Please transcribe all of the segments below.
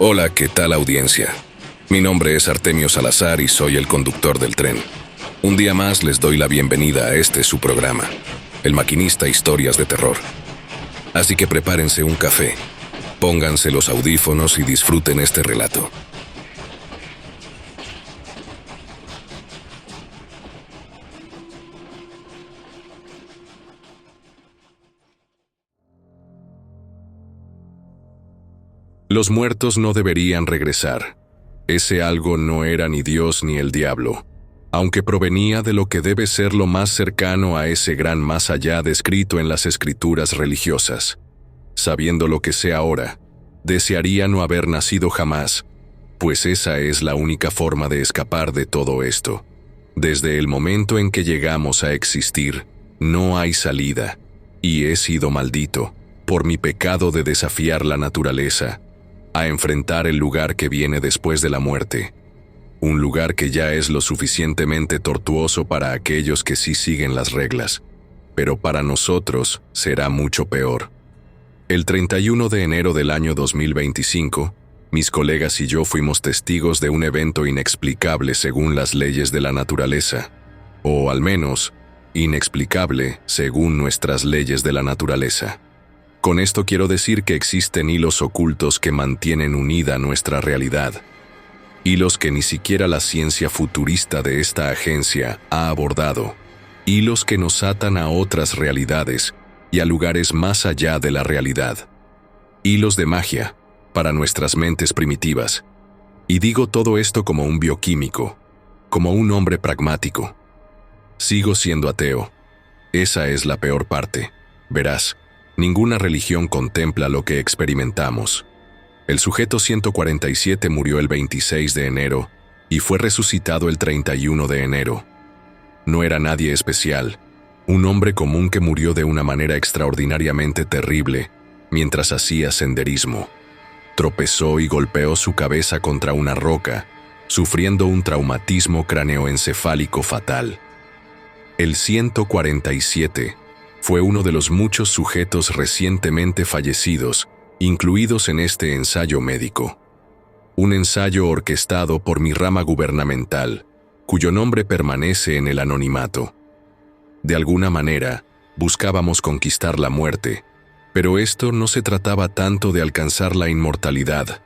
Hola, ¿qué tal audiencia? Mi nombre es Artemio Salazar y soy el conductor del tren. Un día más les doy la bienvenida a este su programa, El Maquinista Historias de Terror. Así que prepárense un café, pónganse los audífonos y disfruten este relato. Los muertos no deberían regresar. Ese algo no era ni Dios ni el diablo, aunque provenía de lo que debe ser lo más cercano a ese gran más allá descrito en las escrituras religiosas. Sabiendo lo que sé ahora, desearía no haber nacido jamás, pues esa es la única forma de escapar de todo esto. Desde el momento en que llegamos a existir, no hay salida, y he sido maldito por mi pecado de desafiar la naturaleza, a enfrentar el lugar que viene después de la muerte, un lugar que ya es lo suficientemente tortuoso para aquellos que sí siguen las reglas, pero para nosotros será mucho peor. El 31 de enero del año 2025, mis colegas y yo fuimos testigos de un evento inexplicable según las leyes de la naturaleza, o al menos, inexplicable según nuestras leyes de la naturaleza. Con esto quiero decir que existen hilos ocultos que mantienen unida nuestra realidad, hilos que ni siquiera la ciencia futurista de esta agencia ha abordado, hilos que nos atan a otras realidades y a lugares más allá de la realidad. Hilos de magia para nuestras mentes primitivas. Y digo todo esto como un bioquímico, como un hombre pragmático. Sigo siendo ateo. Esa es la peor parte. Verás, ninguna religión contempla lo que experimentamos. El sujeto 147 murió el 26 de enero y fue resucitado el 31 de enero. No era nadie especial, un hombre común que murió de una manera extraordinariamente terrible mientras hacía senderismo. Tropezó y golpeó su cabeza contra una roca, sufriendo un traumatismo craneoencefálico fatal. El 147 fue uno de los muchos sujetos recientemente fallecidos, incluidos en este ensayo médico. Un ensayo orquestado por mi rama gubernamental, cuyo nombre permanece en el anonimato. De alguna manera, buscábamos conquistar la muerte, pero esto no se trataba tanto de alcanzar la inmortalidad,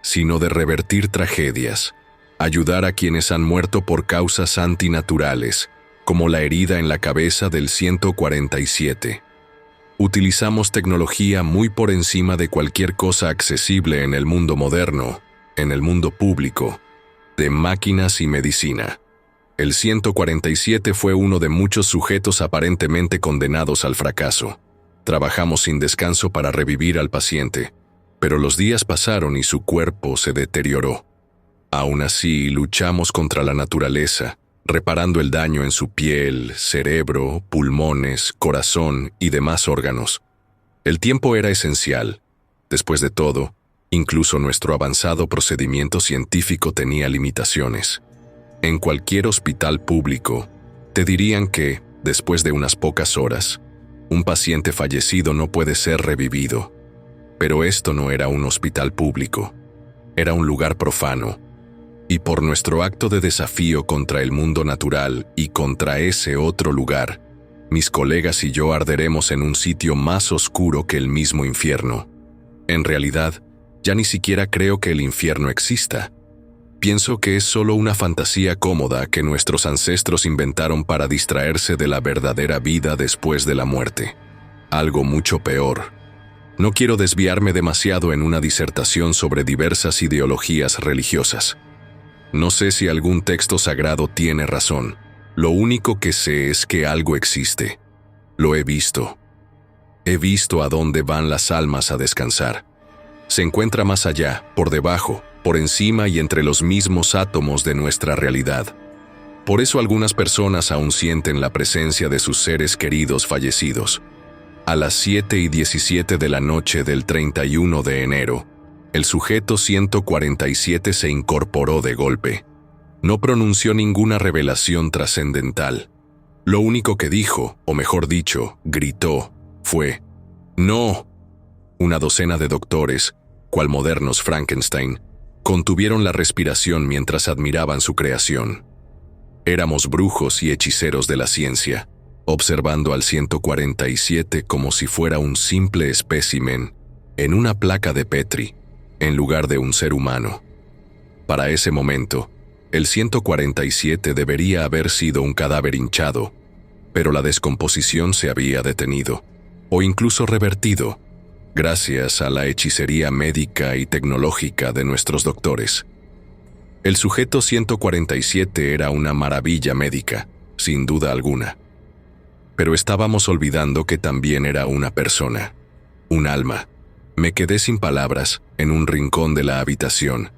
sino de revertir tragedias, ayudar a quienes han muerto por causas antinaturales, como la herida en la cabeza del 147. Utilizamos tecnología muy por encima de cualquier cosa accesible en el mundo moderno, en el mundo público, de máquinas y medicina. El 147 fue uno de muchos sujetos aparentemente condenados al fracaso. Trabajamos sin descanso para revivir al paciente, pero los días pasaron y su cuerpo se deterioró. Aún así, luchamos contra la naturaleza, reparando el daño en su piel, cerebro, pulmones, corazón y demás órganos. El tiempo era esencial. Después de todo, incluso nuestro avanzado procedimiento científico tenía limitaciones. En cualquier hospital público, te dirían que, después de unas pocas horas, un paciente fallecido no puede ser revivido. Pero esto no era un hospital público. Era un lugar profano. Y por nuestro acto de desafío contra el mundo natural y contra ese otro lugar, mis colegas y yo arderemos en un sitio más oscuro que el mismo infierno. En realidad, ya ni siquiera creo que el infierno exista. Pienso que es solo una fantasía cómoda que nuestros ancestros inventaron para distraerse de la verdadera vida después de la muerte. Algo mucho peor. No quiero desviarme demasiado en una disertación sobre diversas ideologías religiosas. No sé si algún texto sagrado tiene razón. Lo único que sé es que algo existe. Lo he visto. He visto a dónde van las almas a descansar. Se encuentra más allá, por debajo, por encima y entre los mismos átomos de nuestra realidad. Por eso algunas personas aún sienten la presencia de sus seres queridos fallecidos. A las 7:17 de la noche del 31 de enero, el sujeto 147 se incorporó de golpe. No pronunció ninguna revelación trascendental. Lo único que dijo, o mejor dicho, gritó, fue: «¡No!». Una docena de doctores, cual modernos Frankenstein, contuvieron la respiración mientras admiraban su creación. Éramos brujos y hechiceros de la ciencia, observando al 147 como si fuera un simple espécimen en una placa de Petri, en lugar de un ser humano. Para ese momento, el 147 debería haber sido un cadáver hinchado, pero la descomposición se había detenido, o incluso revertido, gracias a la hechicería médica y tecnológica de nuestros doctores. El sujeto 147 era una maravilla médica, sin duda alguna. Pero estábamos olvidando que también era una persona, un alma. Me quedé sin palabras en un rincón de la habitación,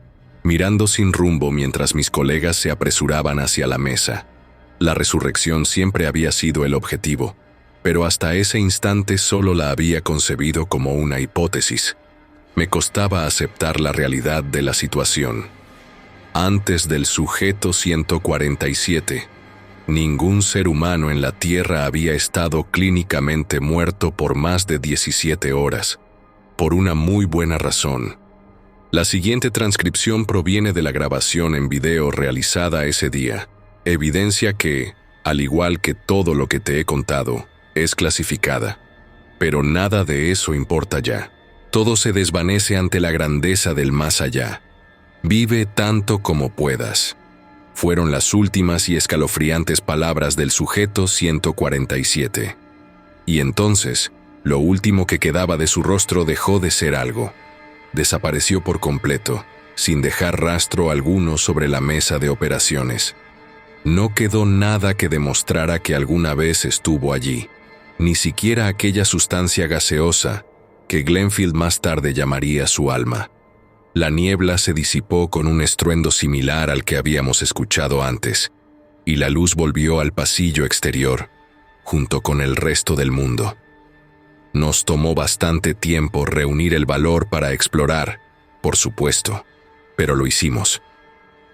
mirando sin rumbo mientras mis colegas se apresuraban hacia la mesa. La resurrección siempre había sido el objetivo, pero hasta ese instante solo la había concebido como una hipótesis. Me costaba aceptar la realidad de la situación. Antes del sujeto 147, ningún ser humano en la Tierra había estado clínicamente muerto por más de 17 horas, por una muy buena razón. La siguiente transcripción proviene de la grabación en video realizada ese día, evidencia que, al igual que todo lo que te he contado, es clasificada. Pero nada de eso importa ya. Todo se desvanece ante la grandeza del más allá. Vive tanto como puedas. Fueron las últimas y escalofriantes palabras del sujeto 147. Y entonces, lo último que quedaba de su rostro dejó de ser algo. Desapareció por completo, sin dejar rastro alguno sobre la mesa de operaciones. No quedó nada que demostrara que alguna vez estuvo allí, ni siquiera aquella sustancia gaseosa que Glenfield más tarde llamaría su alma. La niebla se disipó con un estruendo similar al que habíamos escuchado antes, y la luz volvió al pasillo exterior, junto con el resto del mundo. Nos tomó bastante tiempo reunir el valor para explorar, por supuesto, pero lo hicimos.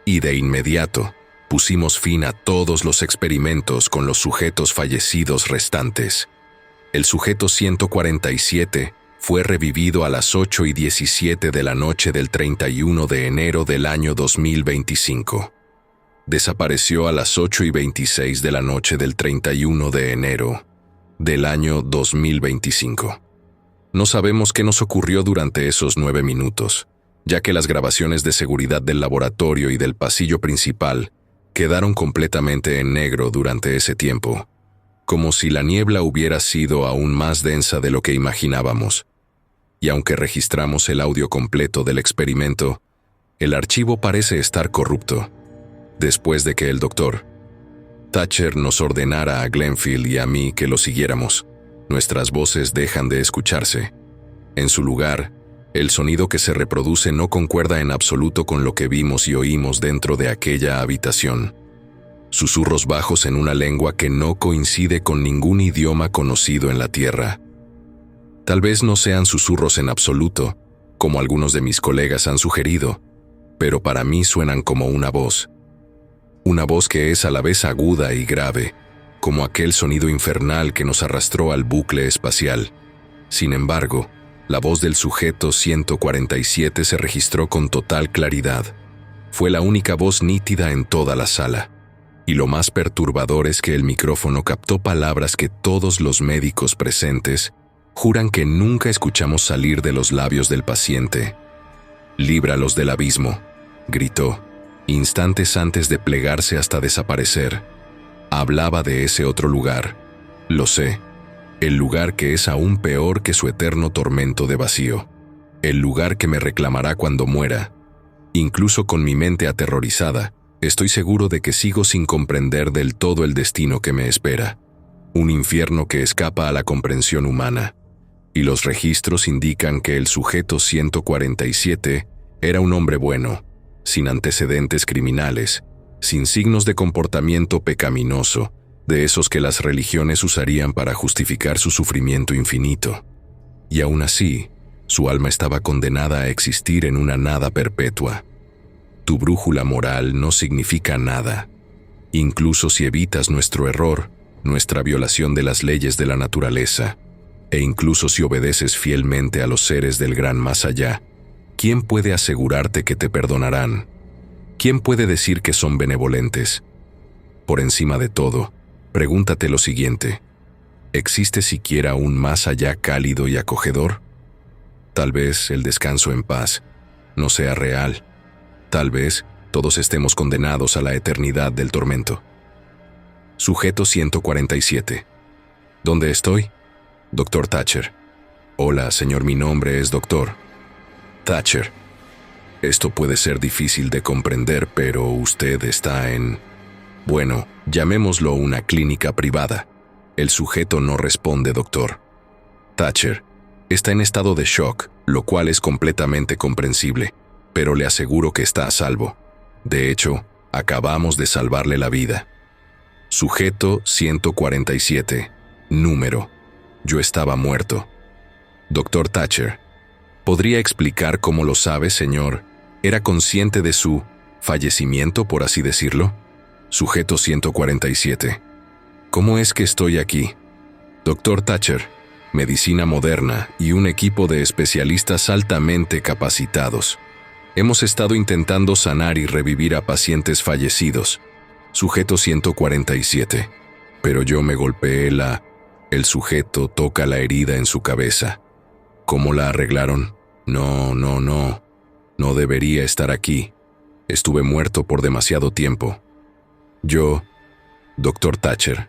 Y de inmediato, pusimos fin a todos los experimentos con los sujetos fallecidos restantes. El sujeto 147 fue revivido a las 8:17 de la noche del 31 de enero del año 2025. Desapareció a las 8:26 de la noche del 31 de enero del año 2025. No sabemos qué nos ocurrió durante esos 9 minutos, ya que las grabaciones de seguridad del laboratorio y del pasillo principal quedaron completamente en negro durante ese tiempo, como si la niebla hubiera sido aún más densa de lo que imaginábamos. Y aunque registramos el audio completo del experimento, el archivo parece estar corrupto. Después de que el doctor Thatcher nos ordenara a Glenfield y a mí que lo siguiéramos, nuestras voces dejan de escucharse. En su lugar, el sonido que se reproduce no concuerda en absoluto con lo que vimos y oímos dentro de aquella habitación. Susurros bajos en una lengua que no coincide con ningún idioma conocido en la Tierra. Tal vez no sean susurros en absoluto, como algunos de mis colegas han sugerido, pero para mí suenan como una voz. Una voz que es a la vez aguda y grave, como aquel sonido infernal que nos arrastró al bucle espacial. Sin embargo, la voz del sujeto 147 se registró con total claridad. Fue la única voz nítida en toda la sala. Y lo más perturbador es que el micrófono captó palabras que todos los médicos presentes juran que nunca escuchamos salir de los labios del paciente. «Líbralos del abismo», gritó, instantes antes de plegarse hasta desaparecer. Hablaba de ese otro lugar. Lo sé. El lugar que es aún peor que su eterno tormento de vacío. El lugar que me reclamará cuando muera. Incluso con mi mente aterrorizada, estoy seguro de que sigo sin comprender del todo el destino que me espera. Un infierno que escapa a la comprensión humana. Y los registros indican que el sujeto 147 era un hombre bueno, sin antecedentes criminales, sin signos de comportamiento pecaminoso, de esos que las religiones usarían para justificar su sufrimiento infinito. Y aún así, su alma estaba condenada a existir en una nada perpetua. Tu brújula moral no significa nada. Incluso si evitas nuestro error, nuestra violación de las leyes de la naturaleza, e incluso si obedeces fielmente a los seres del gran más allá, ¿Quién puede asegurarte que te perdonarán? ¿Quién puede decir que son benevolentes? Por encima de todo, pregúntate lo siguiente: ¿existe siquiera un más allá cálido y acogedor? Tal vez el descanso en paz no sea real. Tal vez todos estemos condenados a la eternidad del tormento. Sujeto 147. ¿Dónde estoy? Dr. Thatcher. Hola, señor, mi nombre es Dr. Thatcher. Esto puede ser difícil de comprender, pero usted está en... Bueno, llamémoslo una clínica privada. El sujeto no responde, doctor. Thatcher está en estado de shock, lo cual es completamente comprensible, pero le aseguro que está a salvo. De hecho, acabamos de salvarle la vida. Sujeto 147. Número. Yo estaba muerto. Dr. Thatcher, ¿podría explicar cómo lo sabe, señor? ¿Era consciente de su fallecimiento, por así decirlo? Sujeto 147. ¿Cómo es que estoy aquí? Dr. Thatcher, medicina moderna y un equipo de especialistas altamente capacitados. Hemos estado intentando sanar y revivir a pacientes fallecidos. Sujeto 147. Pero yo me golpeé la... El sujeto toca la herida en su cabeza. ¿Cómo la arreglaron? No. No debería estar aquí. Estuve muerto por demasiado tiempo. Yo... Dr. Thatcher.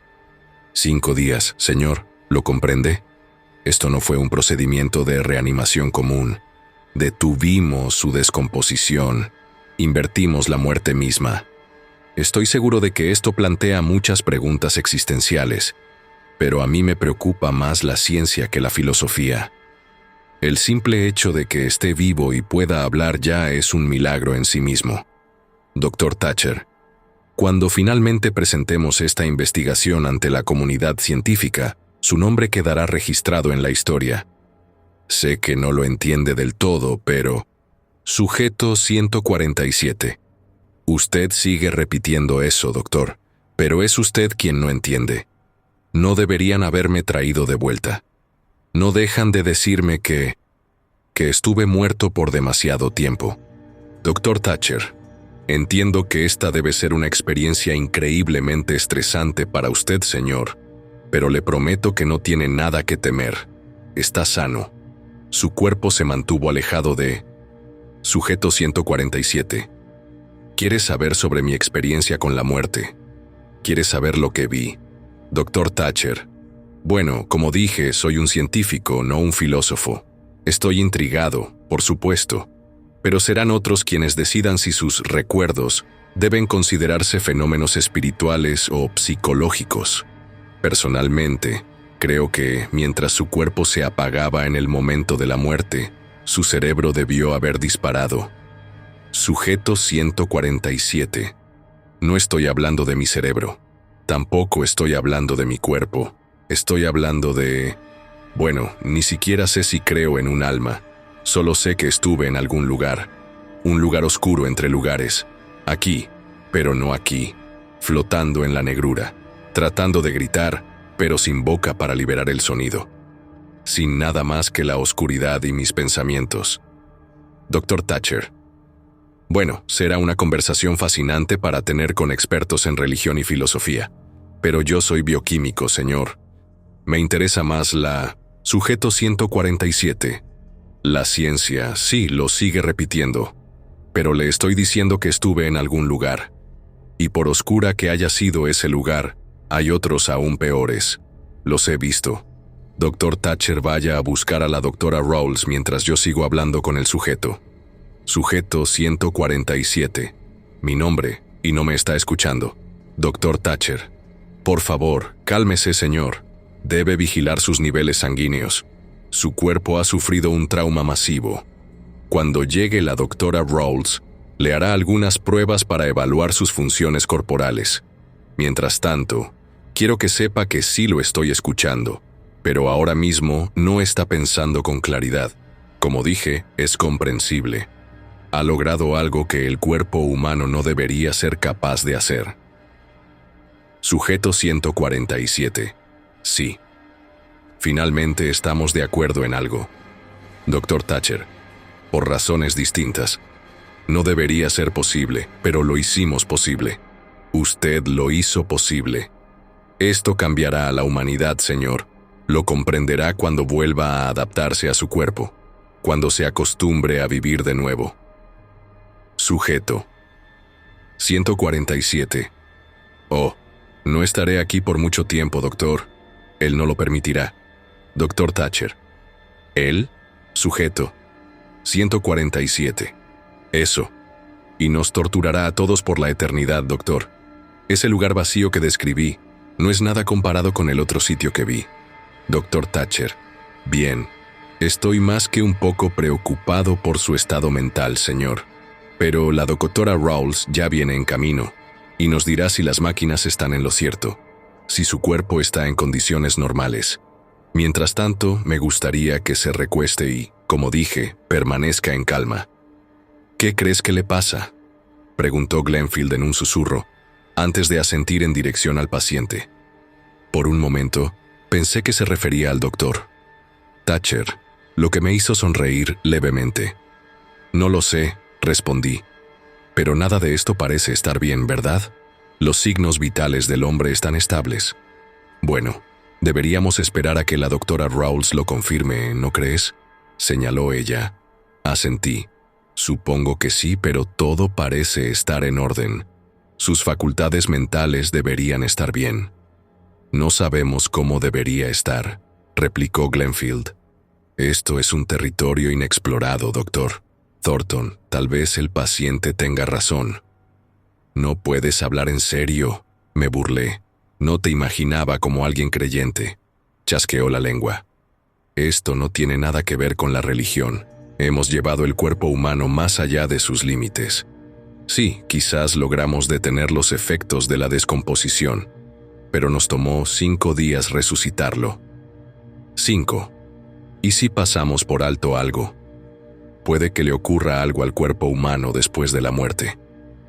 5 días, señor. ¿Lo comprende? Esto no fue un procedimiento de reanimación común. Detuvimos su descomposición. Invertimos la muerte misma. Estoy seguro de que esto plantea muchas preguntas existenciales, pero a mí me preocupa más la ciencia que la filosofía. El simple hecho de que esté vivo y pueda hablar ya es un milagro en sí mismo. Dr. Thatcher, cuando finalmente presentemos esta investigación ante la comunidad científica, su nombre quedará registrado en la historia. Sé que no lo entiende del todo, pero... Sujeto 147. Usted sigue repitiendo eso, doctor, pero es usted quien no entiende. No deberían haberme traído de vuelta. No dejan de decirme que estuve muerto por demasiado tiempo. Dr. Thatcher, entiendo que esta debe ser una experiencia increíblemente estresante para usted, señor, pero le prometo que no tiene nada que temer. Está sano. Su cuerpo se mantuvo alejado de... Sujeto 147. ¿Quieres saber sobre mi experiencia con la muerte? ¿Quieres saber lo que vi? Dr. Thatcher. Bueno, como dije, soy un científico, no un filósofo. Estoy intrigado, por supuesto, pero serán otros quienes decidan si sus recuerdos deben considerarse fenómenos espirituales o psicológicos. Personalmente, creo que mientras su cuerpo se apagaba en el momento de la muerte, su cerebro debió haber disparado. Sujeto 147. No estoy hablando de mi cerebro. Tampoco estoy hablando de mi cuerpo. Estoy hablando de... Bueno, ni siquiera sé si creo en un alma. Solo sé que estuve en algún lugar. Un lugar oscuro entre lugares. Aquí, pero no aquí. Flotando en la negrura. Tratando de gritar, pero sin boca para liberar el sonido. Sin nada más que la oscuridad y mis pensamientos. Dr. Thatcher. Bueno, será una conversación fascinante para tener con expertos en religión y filosofía. Pero yo soy bioquímico, señor. Me interesa más la... Sujeto 147. La ciencia, sí, lo sigue repitiendo. Pero le estoy diciendo que estuve en algún lugar. Y por oscura que haya sido ese lugar, hay otros aún peores. Los he visto. Dr. Thatcher, vaya a buscar a la doctora Rawls mientras yo sigo hablando con el sujeto. Sujeto 147. Mi nombre, y no me está escuchando. Dr. Thatcher. Por favor, cálmese, señor. Debe vigilar sus niveles sanguíneos. Su cuerpo ha sufrido un trauma masivo. Cuando llegue la doctora Rawls, le hará algunas pruebas para evaluar sus funciones corporales. Mientras tanto, quiero que sepa que sí lo estoy escuchando, pero ahora mismo no está pensando con claridad. Como dije, es comprensible. Ha logrado algo que el cuerpo humano no debería ser capaz de hacer. Sujeto 147. Sí. Finalmente estamos de acuerdo en algo. Dr. Thatcher, por razones distintas. No debería ser posible, pero lo hicimos posible. Usted lo hizo posible. Esto cambiará a la humanidad, señor. Lo comprenderá cuando vuelva a adaptarse a su cuerpo, cuando se acostumbre a vivir de nuevo. Sujeto. 147. Oh, no estaré aquí por mucho tiempo, doctor. Él no lo permitirá. Doctor Thatcher. Él, sujeto. 147. Eso. Y nos torturará a todos por la eternidad, doctor. Ese lugar vacío que describí no es nada comparado con el otro sitio que vi. Doctor Thatcher. Bien. Estoy más que un poco preocupado por su estado mental, señor. Pero la doctora Rawls ya viene en camino y nos dirá si las máquinas están en lo cierto, si su cuerpo está en condiciones normales. Mientras tanto, me gustaría que se recueste y, como dije, permanezca en calma. ¿Qué crees que le pasa?, preguntó Glenfield en un susurro, antes de asentir en dirección al paciente. Por un momento, pensé que se refería al doctor. Thatcher, lo que me hizo sonreír levemente. No lo sé, respondí. Pero nada de esto parece estar bien, ¿verdad? Los signos vitales del hombre están estables. Bueno, deberíamos esperar a que la doctora Rawls lo confirme, ¿no crees?, señaló ella. Asentí. Supongo que sí, pero todo parece estar en orden. Sus facultades mentales deberían estar bien. No sabemos cómo debería estar, replicó Glenfield. Esto es un territorio inexplorado, doctor. Thornton, tal vez el paciente tenga razón. No puedes hablar en serio, me burlé. No te imaginaba como alguien creyente. Chasqueó la lengua. Esto no tiene nada que ver con la religión. Hemos llevado el cuerpo humano más allá de sus límites. Sí, quizás logramos detener los efectos de la descomposición, pero nos tomó 5 días resucitarlo. 5. ¿Y si pasamos por alto algo? Puede que le ocurra algo al cuerpo humano después de la muerte.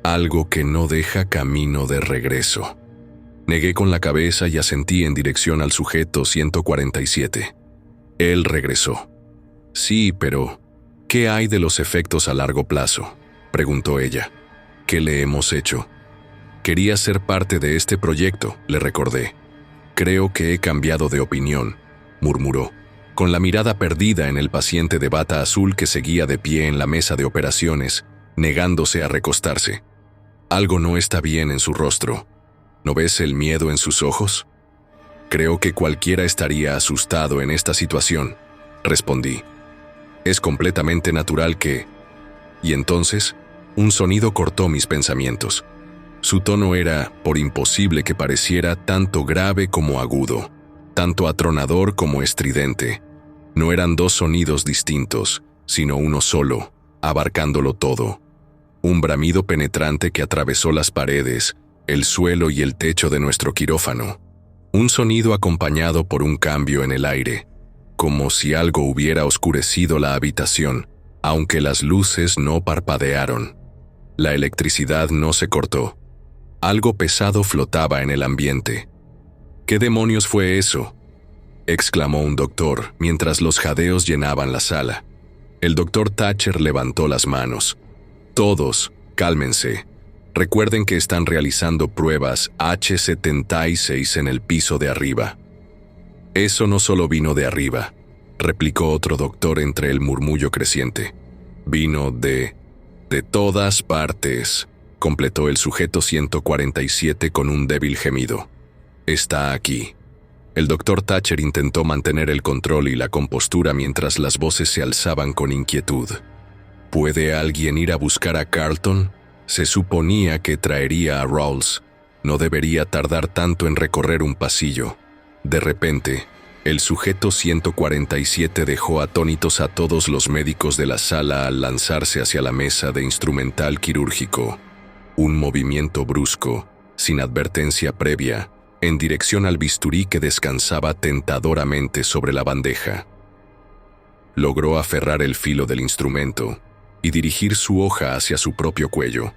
Algo que no deja camino de regreso. Negué con la cabeza y asentí en dirección al sujeto 147. Él regresó. Sí, pero ¿qué hay de los efectos a largo plazo?, preguntó ella. ¿Qué le hemos hecho? Quería ser parte de este proyecto, le recordé. Creo que he cambiado de opinión, murmuró, con la mirada perdida en el paciente de bata azul que seguía de pie en la mesa de operaciones, negándose a recostarse. Algo no está bien en su rostro. ¿No ves el miedo en sus ojos? Creo que cualquiera estaría asustado en esta situación, respondí. Es completamente natural que... Y entonces, un sonido cortó mis pensamientos. Su tono era, por imposible que pareciera, tanto grave como agudo, tanto atronador como estridente. No eran 2 sonidos distintos, sino uno solo, abarcándolo todo. Un bramido penetrante que atravesó las paredes, el suelo y el techo de nuestro quirófano. Un sonido acompañado por un cambio en el aire, como si algo hubiera oscurecido la habitación, aunque las luces no parpadearon. La electricidad no se cortó. Algo pesado flotaba en el ambiente. ¿Qué demonios fue eso?, exclamó un doctor mientras los jadeos llenaban la sala. El doctor Thatcher levantó las manos. Todos, cálmense. Recuerden que están realizando pruebas H76 en el piso de arriba. Eso no solo vino de arriba, replicó otro doctor entre el murmullo creciente. Vino de todas partes, completó el sujeto 147 con un débil gemido. Está aquí. El doctor Thatcher intentó mantener el control y la compostura mientras las voces se alzaban con inquietud. ¿Puede alguien ir a buscar a Carlton? Se suponía que traería a Rawls. No debería tardar tanto en recorrer un pasillo. De repente, el sujeto 147 dejó atónitos a todos los médicos de la sala al lanzarse hacia la mesa de instrumental quirúrgico. Un movimiento brusco, sin advertencia previa, en dirección al bisturí que descansaba tentadoramente sobre la bandeja. Logró aferrar el filo del instrumento y dirigir su hoja hacia su propio cuello,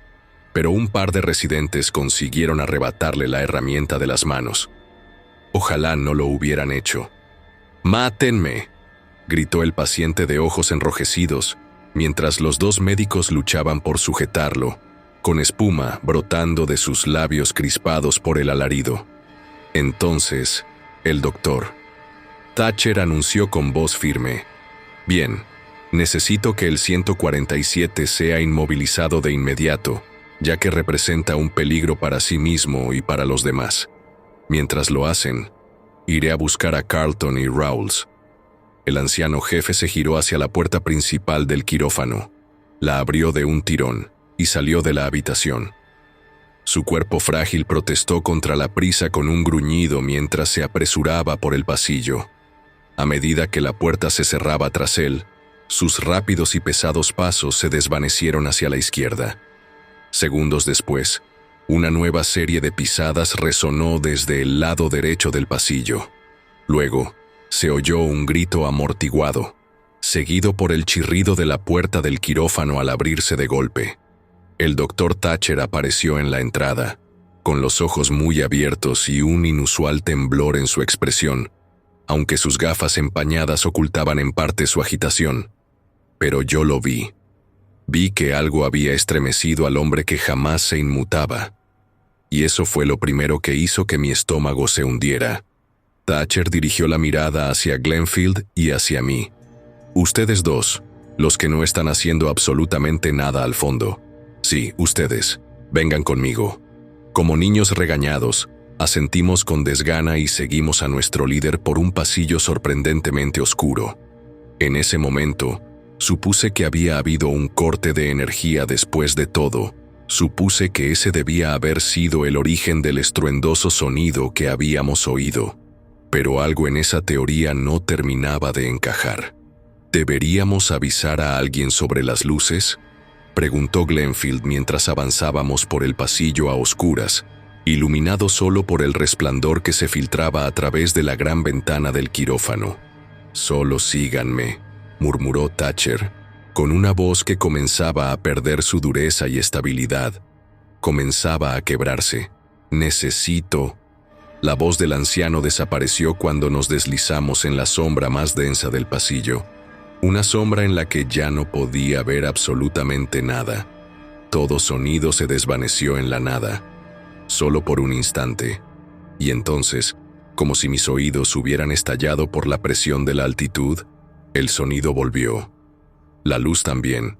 pero un par de residentes consiguieron arrebatarle la herramienta de las manos. Ojalá no lo hubieran hecho. «¡Mátenme!», gritó el paciente de ojos enrojecidos, mientras los dos médicos luchaban por sujetarlo, con espuma brotando de sus labios crispados por el alarido. Entonces, el doctor Thatcher anunció con voz firme: «Bien, necesito que el 147 sea inmovilizado de inmediato, ya que representa un peligro para sí mismo y para los demás. Mientras lo hacen, iré a buscar a Carlton y Rawls». El anciano jefe se giró hacia la puerta principal del quirófano, la abrió de un tirón y salió de la habitación. Su cuerpo frágil protestó contra la prisa con un gruñido mientras se apresuraba por el pasillo. A medida que la puerta se cerraba tras él, sus rápidos y pesados pasos se desvanecieron hacia la izquierda. Segundos después, una nueva serie de pisadas resonó desde el lado derecho del pasillo. Luego, se oyó un grito amortiguado, seguido por el chirrido de la puerta del quirófano al abrirse de golpe. El doctor Thatcher apareció en la entrada, con los ojos muy abiertos y un inusual temblor en su expresión, aunque sus gafas empañadas ocultaban en parte su agitación. Pero yo lo vi. Vi que algo había estremecido al hombre que jamás se inmutaba. Y eso fue lo primero que hizo que mi estómago se hundiera. Thatcher dirigió la mirada hacia Glenfield y hacia mí. «Ustedes dos, los que no están haciendo absolutamente nada al fondo. Sí, ustedes, vengan conmigo». Como niños regañados, asentimos con desgana y seguimos a nuestro líder por un pasillo sorprendentemente oscuro. En ese momento, supuse que había habido un corte de energía después de todo. Supuse que ese debía haber sido el origen del estruendoso sonido que habíamos oído. Pero algo en esa teoría no terminaba de encajar. ¿Deberíamos avisar a alguien sobre las luces?, preguntó Glenfield mientras avanzábamos por el pasillo a oscuras, iluminado solo por el resplandor que se filtraba a través de la gran ventana del quirófano. «Solo síganme», murmuró Thatcher, con una voz que comenzaba a perder su dureza y estabilidad. Comenzaba a quebrarse. «Necesito». La voz del anciano desapareció cuando nos deslizamos en la sombra más densa del pasillo, una sombra en la que ya no podía ver absolutamente nada. Todo sonido se desvaneció en la nada, solo por un instante, y entonces, como si mis oídos hubieran estallado por la presión de la altitud, el sonido volvió. La luz también.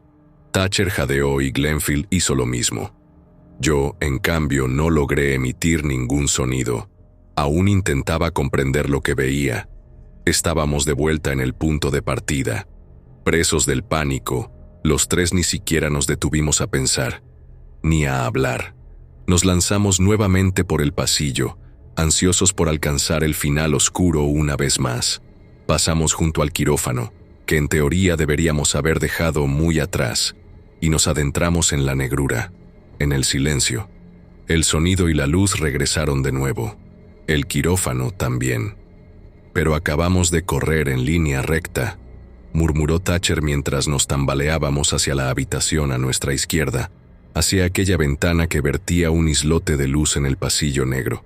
Thatcher jadeó y Glenfield hizo lo mismo. Yo, en cambio, no logré emitir ningún sonido. Aún intentaba comprender lo que veía. Estábamos de vuelta en el punto de partida. Presos del pánico, los tres ni siquiera nos detuvimos a pensar, ni a hablar. Nos lanzamos nuevamente por el pasillo, ansiosos por alcanzar el final oscuro una vez más. Pasamos junto al quirófano, que en teoría deberíamos haber dejado muy atrás, y nos adentramos en la negrura, en el silencio. El sonido y la luz regresaron de nuevo. El quirófano también. «Pero acabamos de correr en línea recta», murmuró Thatcher mientras nos tambaleábamos hacia la habitación a nuestra izquierda, hacia aquella ventana que vertía un islote de luz en el pasillo negro.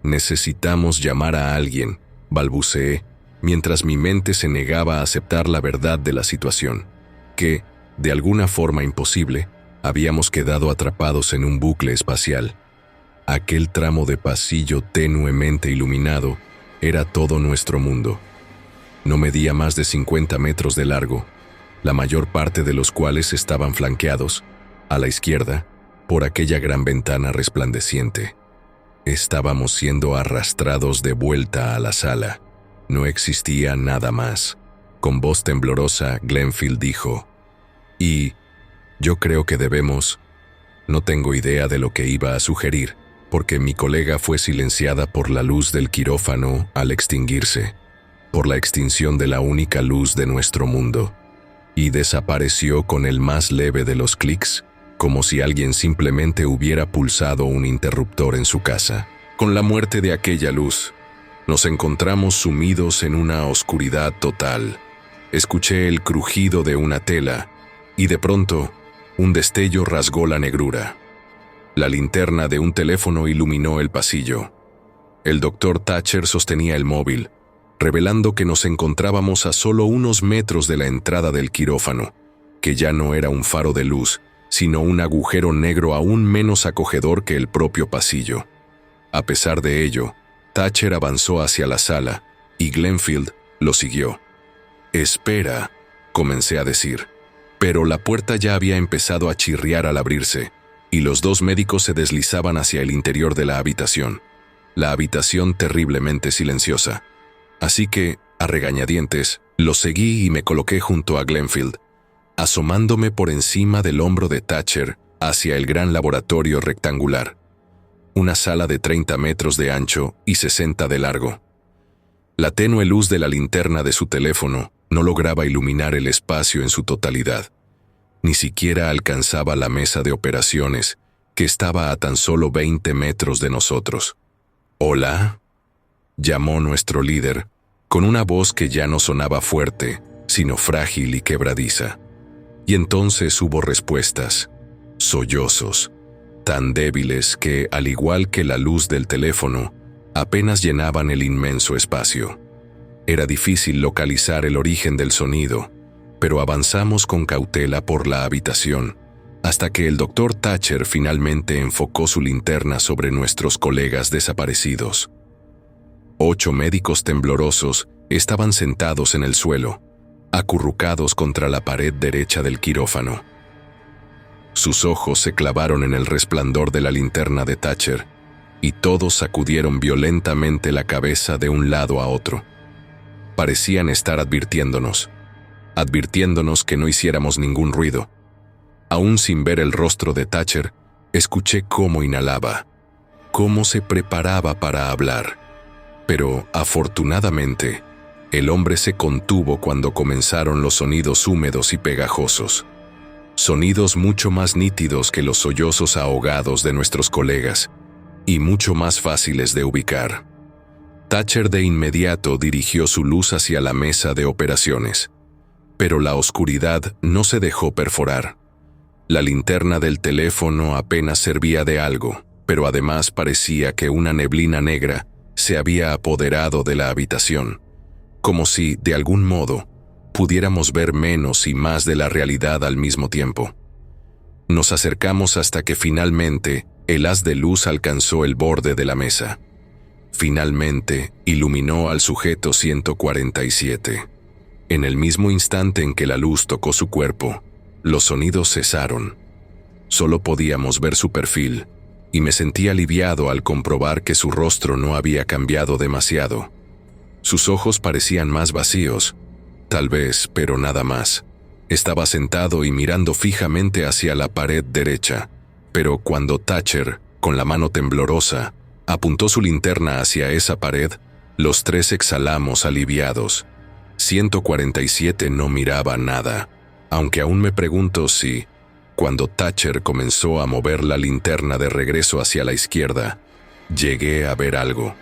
«Necesitamos llamar a alguien», balbuceé, mientras mi mente se negaba a aceptar la verdad de la situación, que, de alguna forma imposible, habíamos quedado atrapados en un bucle espacial. Aquel tramo de pasillo tenuemente iluminado era todo nuestro mundo. No medía más de 50 metros de largo, la mayor parte de los cuales estaban flanqueados, a la izquierda, por aquella gran ventana resplandeciente. Estábamos siendo arrastrados de vuelta a la sala. No existía nada más. Con voz temblorosa, Glenfield dijo: «Y yo creo que debemos...». No tengo idea de lo que iba a sugerir, porque mi colega fue silenciada por la luz del quirófano al extinguirse, por la extinción de la única luz de nuestro mundo, y desapareció con el más leve de los clics, como si alguien simplemente hubiera pulsado un interruptor en su casa. Con la muerte de aquella luz, nos encontramos sumidos en una oscuridad total. Escuché el crujido de una tela, y de pronto, un destello rasgó la negrura. La linterna de un teléfono iluminó el pasillo. El doctor Thatcher sostenía el móvil, revelando que nos encontrábamos a solo unos metros de la entrada del quirófano. que ya no era un faro de luz, sino un agujero negro aún menos acogedor que el propio pasillo. A pesar de ello, Thatcher avanzó hacia la sala y Glenfield lo siguió. «Espera», comencé a decir, pero la puerta ya había empezado a chirriar al abrirse, y los dos médicos se deslizaban hacia el interior de la habitación terriblemente silenciosa. Así que, a regañadientes, los seguí y me coloqué junto a Glenfield, asomándome por encima del hombro de Thatcher hacia el gran laboratorio rectangular. Una sala de 30 metros de ancho y 60 de largo. La tenue luz de la linterna de su teléfono no lograba iluminar el espacio en su totalidad. Ni siquiera alcanzaba la mesa de operaciones, que estaba a tan solo 20 metros de nosotros. «¿Hola?», llamó nuestro líder, con una voz que ya no sonaba fuerte, sino frágil y quebradiza. Y entonces hubo respuestas, sollozos, tan débiles que, al igual que la luz del teléfono, apenas llenaban el inmenso espacio. Era difícil localizar el origen del sonido, pero avanzamos con cautela por la habitación, hasta que el doctor Thatcher finalmente enfocó su linterna sobre nuestros colegas desaparecidos. 8 médicos temblorosos estaban sentados en el suelo, acurrucados contra la pared derecha del quirófano. Sus ojos se clavaron en el resplandor de la linterna de Thatcher, y todos sacudieron violentamente la cabeza de un lado a otro. Parecían estar advirtiéndonos que no hiciéramos ningún ruido. Aún sin ver el rostro de Thatcher, escuché cómo inhalaba, cómo se preparaba para hablar. Pero, afortunadamente, el hombre se contuvo cuando comenzaron los sonidos húmedos y pegajosos. Sonidos mucho más nítidos que los sollozos ahogados de nuestros colegas, y mucho más fáciles de ubicar. Thatcher de inmediato dirigió su luz hacia la mesa de operaciones, pero la oscuridad no se dejó perforar. La linterna del teléfono apenas servía de algo, pero además parecía que una neblina negra se había apoderado de la habitación, como si, de algún modo, pudiéramos ver menos y más de la realidad al mismo tiempo. Nos acercamos hasta que finalmente el haz de luz alcanzó el borde de la mesa. Finalmente iluminó al sujeto 147. En el mismo instante en que la luz tocó su cuerpo, los sonidos cesaron. Solo podíamos ver su perfil, y me sentí aliviado al comprobar que su rostro no había cambiado demasiado. Sus ojos parecían más vacíos, tal vez, pero nada más. Estaba sentado y mirando fijamente hacia la pared derecha, pero cuando Thatcher, con la mano temblorosa, apuntó su linterna hacia esa pared, los tres exhalamos aliviados. 147 no miraba nada, aunque aún me pregunto si, cuando Thatcher comenzó a mover la linterna de regreso hacia la izquierda, llegué a ver algo.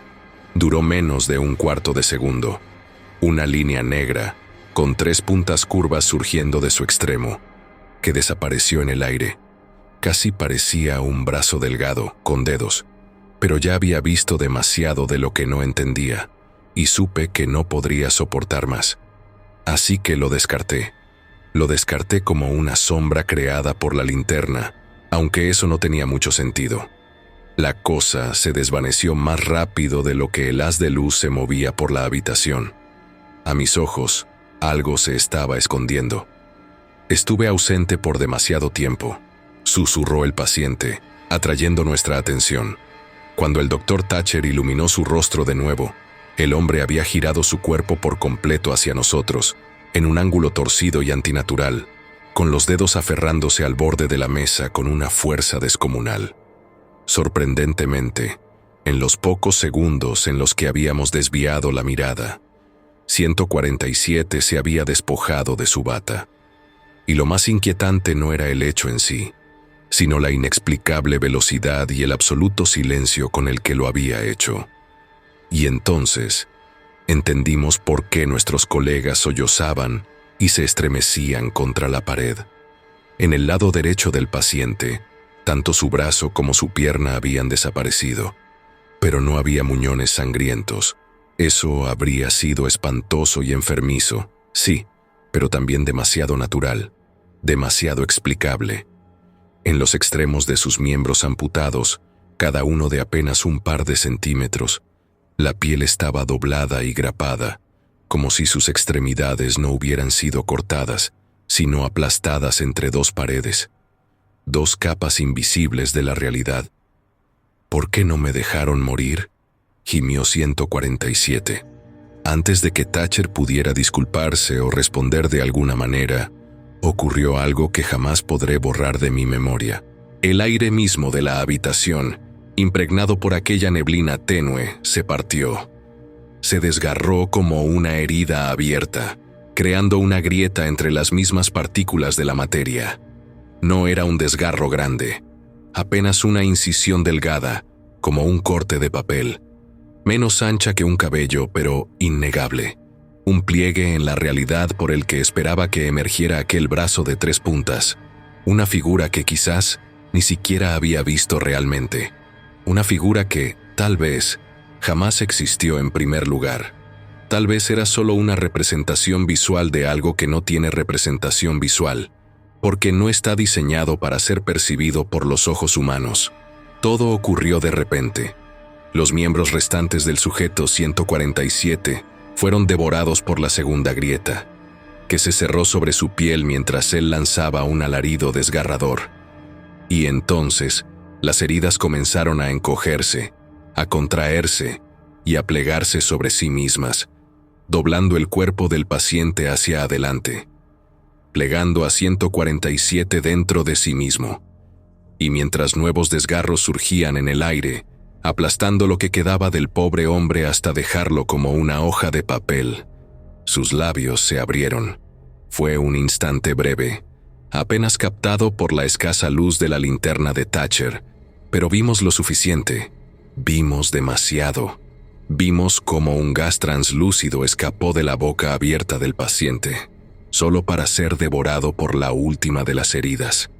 Duró menos de un cuarto de segundo. Una línea negra, con 3 puntas curvas surgiendo de su extremo, que desapareció en el aire. Casi parecía un brazo delgado, con dedos, pero ya había visto demasiado de lo que no entendía, y supe que no podría soportar más. Así que lo descarté. Lo descarté como una sombra creada por la linterna, aunque eso no tenía mucho sentido. La cosa se desvaneció más rápido de lo que el haz de luz se movía por la habitación. A mis ojos, algo se estaba escondiendo. «Estuve ausente por demasiado tiempo», susurró el paciente, atrayendo nuestra atención. Cuando el doctor Thatcher iluminó su rostro de nuevo, el hombre había girado su cuerpo por completo hacia nosotros, en un ángulo torcido y antinatural, con los dedos aferrándose al borde de la mesa con una fuerza descomunal. Sorprendentemente, en los pocos segundos en los que habíamos desviado la mirada, 147 se había despojado de su bata. Y lo más inquietante no era el hecho en sí, sino la inexplicable velocidad y el absoluto silencio con el que lo había hecho. Y entonces entendimos por qué nuestros colegas sollozaban y se estremecían contra la pared. En el lado derecho del paciente, tanto su brazo como su pierna habían desaparecido, pero no había muñones sangrientos. Eso habría sido espantoso y enfermizo, sí, pero también demasiado natural. demasiado explicable. En los extremos de sus miembros amputados, cada uno de apenas un par de centímetros, la piel estaba doblada y grapada, como si sus extremidades no hubieran sido cortadas, sino aplastadas entre dos paredes, dos capas invisibles de la realidad. ¿Por qué no me dejaron morir?, gimió 147. Antes de que Thatcher pudiera disculparse o responder de alguna manera, ocurrió algo que jamás podré borrar de mi memoria. El aire mismo de la habitación, impregnado por aquella neblina tenue, se partió. Se desgarró como una herida abierta, creando una grieta entre las mismas partículas de la materia. No era un desgarro grande, apenas una incisión delgada, como un corte de papel, menos ancha que un cabello, pero innegable. Un pliegue en la realidad por el que esperaba que emergiera aquel brazo de 3 puntas, una figura que quizás ni siquiera había visto realmente, una figura que, tal vez, jamás existió en primer lugar. Tal vez era solo una representación visual de algo que no tiene representación visual, porque no está diseñado para ser percibido por los ojos humanos. Todo ocurrió de repente. Los miembros restantes del sujeto 147 fueron devorados por la segunda grieta, que se cerró sobre su piel mientras él lanzaba un alarido desgarrador. Y entonces, las heridas comenzaron a encogerse, a contraerse y a plegarse sobre sí mismas, doblando el cuerpo del paciente hacia adelante, plegando a 147 dentro de sí mismo. Y mientras nuevos desgarros surgían en el aire, aplastando lo que quedaba del pobre hombre hasta dejarlo como una hoja de papel, sus labios se abrieron. Fue un instante breve, apenas captado por la escasa luz de la linterna de Thatcher, pero vimos lo suficiente, vimos demasiado. Vimos cómo un gas translúcido escapó de la boca abierta del paciente, solo para ser devorado por la última de las heridas.